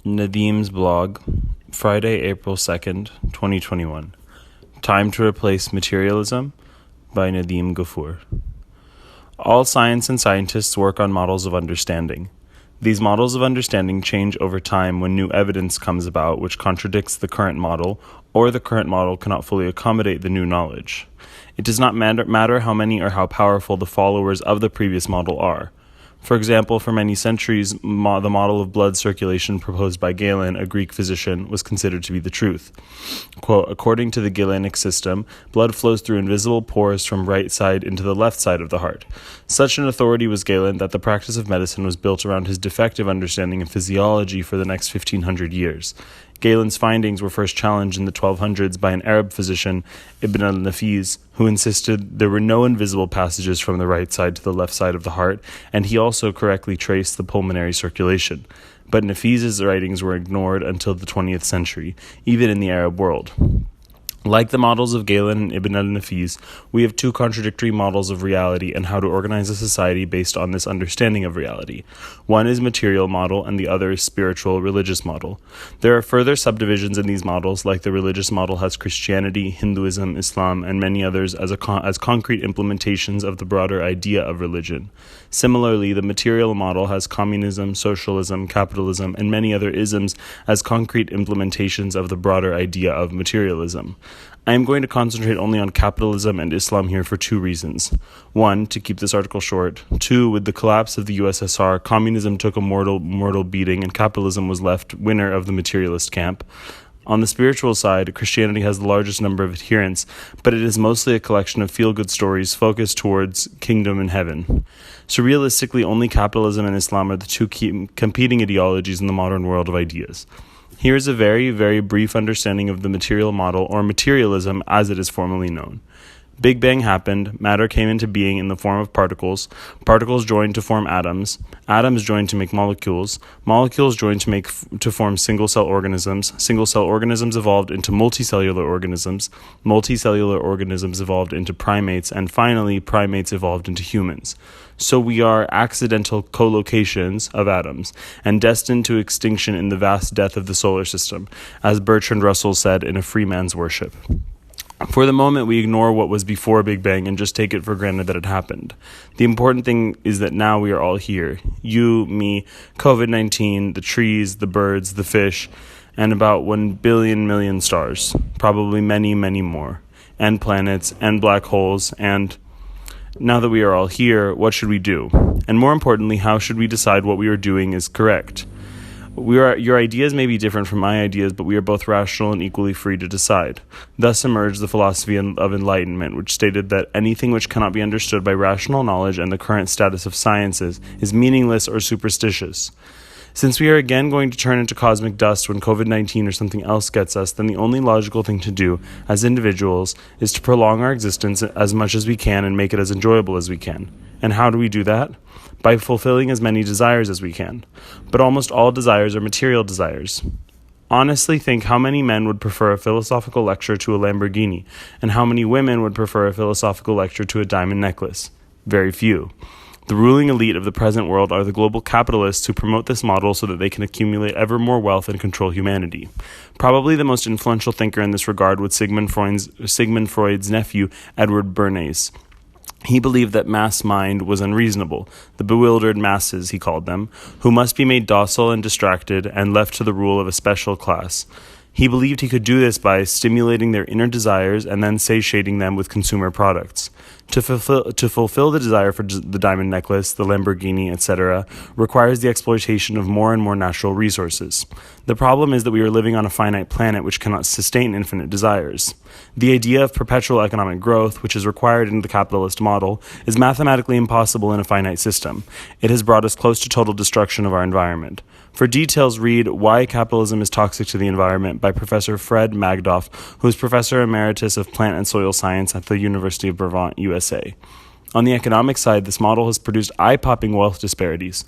Nadim's blog, Friday, April 2nd, 2021. Time to Replace Materialism by Nadim Ghafoor. All science and scientists work on models of understanding. These models of understanding change over time when new evidence comes about which contradicts the current model, or the current model cannot fully accommodate the new knowledge. It does not matter how many or how powerful the followers of the previous model are. For example, for many centuries, the model of blood circulation proposed by Galen, a Greek physician, was considered to be the truth. Quote, according to the Galenic system, blood flows through invisible pores from right side into the left side of the heart. Such an authority was Galen that the practice of medicine was built around his defective understanding of physiology for the next 1500 years. Galen's findings were first challenged in the 1200s by an Arab physician, Ibn al-Nafiz, who insisted there were no invisible passages from the right side to the left side of the heart, and he also correctly traced the pulmonary circulation. But Nafiz's writings were ignored until the 20th century, even in the Arab world. Like the models of Galen and Ibn al-Nafiz, we have two contradictory models of reality and how to organize a society based on this understanding of reality. One is material model and the other is spiritual, religious model. There are further subdivisions in these models, like the religious model has Christianity, Hinduism, Islam, and many others as concrete implementations of the broader idea of religion. Similarly, the material model has communism, socialism, capitalism, and many other isms as concrete implementations of the broader idea of materialism. I am going to concentrate only on capitalism and Islam here for two reasons. One, to keep this article short. Two, with the collapse of the USSR, communism took a mortal beating and capitalism was left winner of the materialist camp. On the spiritual side, Christianity has the largest number of adherents, but it is mostly a collection of feel-good stories focused towards kingdom and heaven. So realistically, only capitalism and Islam are the two competing ideologies in the modern world of ideas. Here is a very, very brief understanding of the material model, or materialism as it is formally known. Big Bang happened, matter came into being in the form of particles, particles joined to form atoms, atoms joined to make molecules, molecules joined to form single-cell organisms evolved into multicellular organisms, multicellular organisms evolved into primates, and finally primates evolved into humans. So we are accidental collocations of atoms, and destined to extinction in the vast death of the solar system, as Bertrand Russell said in A Free Man's Worship. For the moment, we ignore what was before Big Bang and just take it for granted that it happened. The important thing is that now we are all here. You, me, COVID-19, the trees, the birds, the fish, and about 1 billion million stars. Probably many, many more. And planets, and black holes, and now that we are all here, what should we do? And more importantly, how should we decide what we are doing is correct? Your ideas may be different from my ideas, but we are both rational and equally free to decide. Thus emerged the philosophy of enlightenment, which stated that anything which cannot be understood by rational knowledge and the current status of sciences is meaningless or superstitious. Since we are again going to turn into cosmic dust when COVID-19 or something else gets us, then the only logical thing to do as individuals is to prolong our existence as much as we can and make it as enjoyable as we can. And how do we do that? By fulfilling as many desires as we can. But almost all desires are material desires. Honestly, think how many men would prefer a philosophical lecture to a Lamborghini, and how many women would prefer a philosophical lecture to a diamond necklace? Very few. The ruling elite of the present world are the global capitalists who promote this model so that they can accumulate ever more wealth and control humanity. Probably the most influential thinker in this regard was Sigmund Freud's nephew, Edward Bernays. He believed that mass mind was unreasonable, the bewildered masses, he called them, who must be made docile and distracted and left to the rule of a special class. He believed he could do this by stimulating their inner desires and then satiating them with consumer products. To fulfill the desire for the diamond necklace, the Lamborghini, etc., requires the exploitation of more and more natural resources. The problem is that we are living on a finite planet which cannot sustain infinite desires. The idea of perpetual economic growth, which is required in the capitalist model, is mathematically impossible in a finite system. It has brought us close to total destruction of our environment. For details, read Why Capitalism is Toxic to the Environment by Professor Fred Magdoff, who is Professor Emeritus of Plant and Soil Science at the University of Brabant, USA. On the economic side, this model has produced eye-popping wealth disparities.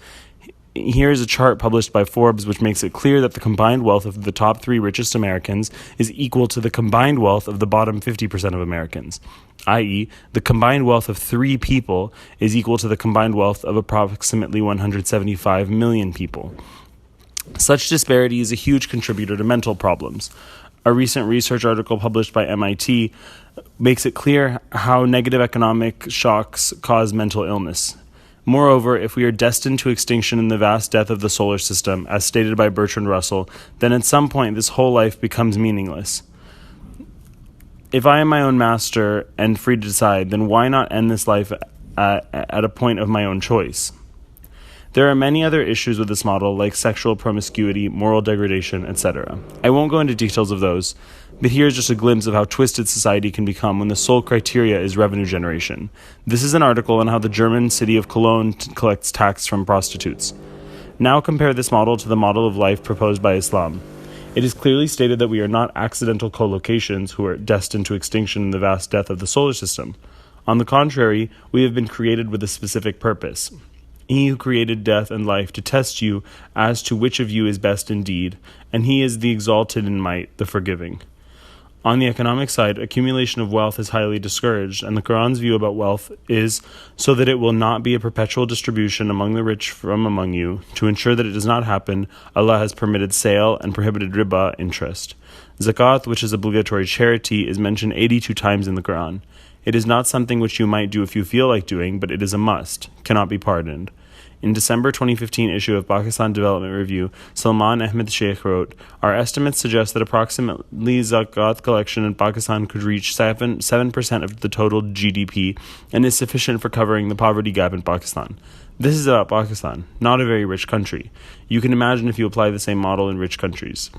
Here is a chart published by Forbes which makes it clear that the combined wealth of the top 3 richest Americans is equal to the combined wealth of the bottom 50% of Americans, i.e., the combined wealth of 3 people is equal to the combined wealth of approximately 175 million people. Such disparity is a huge contributor to mental problems. A recent research article published by MIT makes it clear how negative economic shocks cause mental illness. Moreover, if we are destined to extinction in the vast death of the solar system, as stated by Bertrand Russell, then at some point this whole life becomes meaningless. If I am my own master and free to decide, then why not end this life at a point of my own choice? There are many other issues with this model, like sexual promiscuity, moral degradation, etc. I won't go into details of those, but here's just a glimpse of how twisted society can become when the sole criteria is revenue generation. This is an article on how the German city of Cologne collects tax from prostitutes. Now compare this model to the model of life proposed by Islam. It is clearly stated that we are not accidental collocations who are destined to extinction in the vast death of the solar system. On the contrary, we have been created with a specific purpose. He who created death and life to test you as to which of you is best indeed, and he is the exalted in might, the forgiving. On the economic side, accumulation of wealth is highly discouraged, and the Quran's view about wealth is so that it will not be a perpetual distribution among the rich from among you. To ensure that it does not happen, Allah has permitted sale and prohibited riba, interest. Zakat, which is obligatory charity, is mentioned 82 times in the Quran. It is not something which you might do if you feel like doing, but it is a must, cannot be pardoned. In December 2015 issue of Pakistan Development Review, Salman Ahmed Sheikh wrote, "Our estimates suggest that approximately zakat collection in Pakistan could reach 7% of the total GDP and is sufficient for covering the poverty gap in Pakistan." This is about Pakistan, not a very rich country. You can imagine if you apply the same model in rich countries.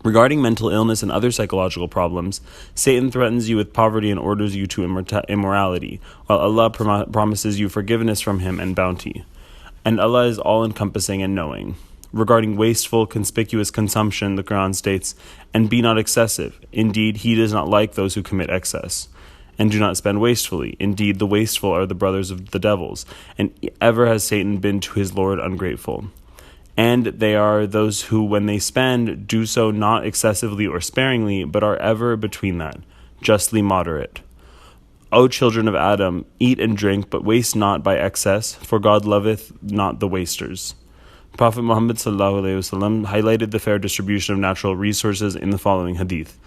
Regarding mental illness and other psychological problems, Satan threatens you with poverty and orders you to immorality, while Allah promises you forgiveness from him and bounty. And Allah is all-encompassing and knowing. Regarding wasteful, conspicuous consumption, the Quran states, "And be not excessive. Indeed, he does not like those who commit excess. And do not spend wastefully. Indeed, the wasteful are the brothers of the devils. And ever has Satan been to his Lord ungrateful. And they are those who, when they spend, do so not excessively or sparingly, but are ever between that, justly moderate. O children of Adam, eat and drink, but waste not by excess, for God loveth not the wasters." Prophet Muhammad ﷺ highlighted the fair distribution of natural resources in the following hadith.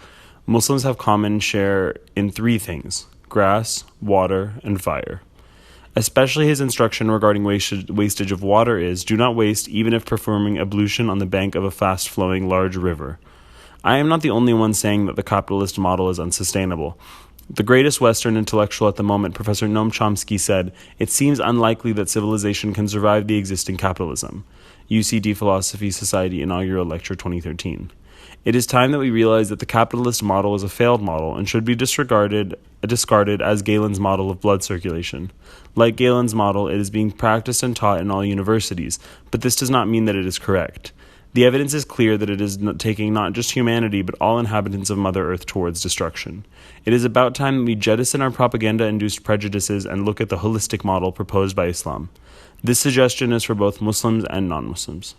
Muslims have common share in three things: grass, water, and fire. Especially his instruction regarding wastage of water is, do not waste even if performing ablution on the bank of a fast-flowing large river. I am not the only one saying that the capitalist model is unsustainable. The greatest Western intellectual at the moment, Professor Noam Chomsky, said, "It seems unlikely that civilization can survive the existing capitalism." UCD Philosophy Society Inaugural Lecture 2013. It is time that we realize that the capitalist model is a failed model and should be discarded as Galen's model of blood circulation. Like Galen's model, it is being practiced and taught in all universities, but this does not mean that it is correct. The evidence is clear that it is taking not just humanity, but all inhabitants of Mother Earth towards destruction. It is about time that we jettison our propaganda-induced prejudices and look at the holistic model proposed by Islam. This suggestion is for both Muslims and non-Muslims.